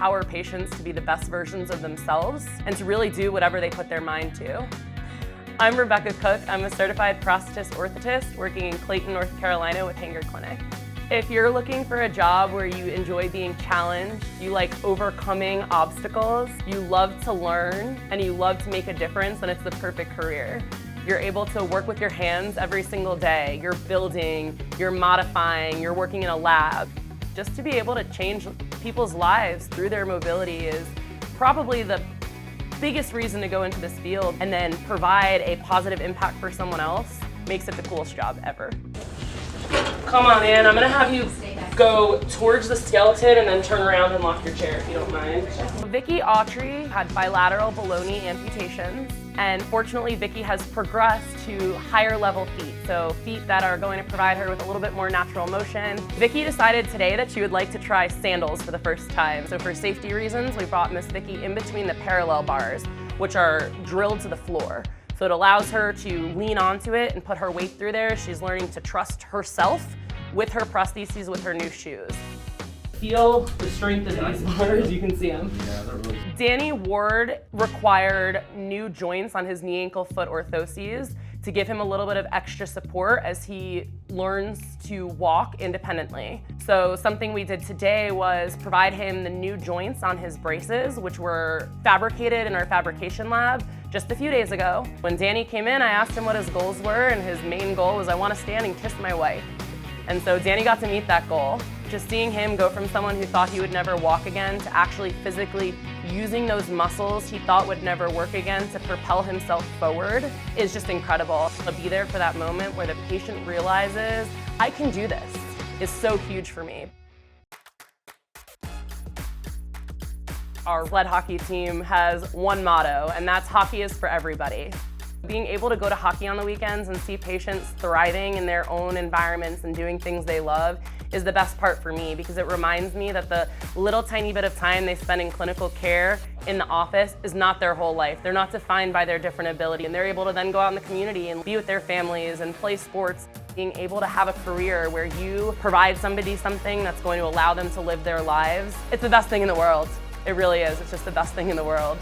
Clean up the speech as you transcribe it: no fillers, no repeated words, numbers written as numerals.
empower patients to be the best versions of themselves and to really do whatever they put their mind to. I'm Rebecca Cook. I'm a certified prosthetist orthotist working in Clayton, North Carolina with Hanger Clinic. If you're looking for a job where you enjoy being challenged, you like overcoming obstacles, you love to learn, and you love to make a difference, then it's the perfect career. You're able to work with your hands every single day. You're building, you're modifying, you're working in a lab. Just to be able to change people's lives through their mobility is probably the biggest reason to go into this field, and then provide a positive impact for someone else makes it the coolest job ever. Come on in, I'm gonna have you go towards the skeleton and then turn around and lock your chair if you don't mind. Vicky Autry had bilateral below knee amputations, and fortunately Vicky has progressed to higher level feet, so feet that are going to provide her with a little bit more natural motion. Vicky decided today that she would like to try sandals for the first time, so for safety reasons we brought Miss Vicky in between the parallel bars, which are drilled to the floor. So it allows her to lean onto it and put her weight through there. She's learning to trust herself with her prostheses, with her new shoes. Feel the strength of these bars, you can see them. Yeah, they're really... Danny Ward required new joints on his knee, ankle, foot orthoses to give him a little bit of extra support as he learns to walk independently. So something we did today was provide him the new joints on his braces, which were fabricated in our fabrication lab just a few days ago. When Danny came in, I asked him what his goals were, and his main goal was, I want to stand and kiss my wife. And so Danny got to meet that goal. Just seeing him go from someone who thought he would never walk again to actually physically using those muscles he thought would never work again to propel himself forward is just incredible. To be there for that moment where the patient realizes, I can do this, is so huge for me. Our sled hockey team has one motto, and that's hockey is for everybody. Being able to go to hockey on the weekends and see patients thriving in their own environments and doing things they love is the best part for me, because it reminds me that the little tiny bit of time they spend in clinical care in the office is not their whole life. They're not defined by their different ability, and they're able to then go out in the community and be with their families and play sports. Being able to have a career where you provide somebody something that's going to allow them to live their lives, it's the best thing in the world. It really is. It's just the best thing in the world.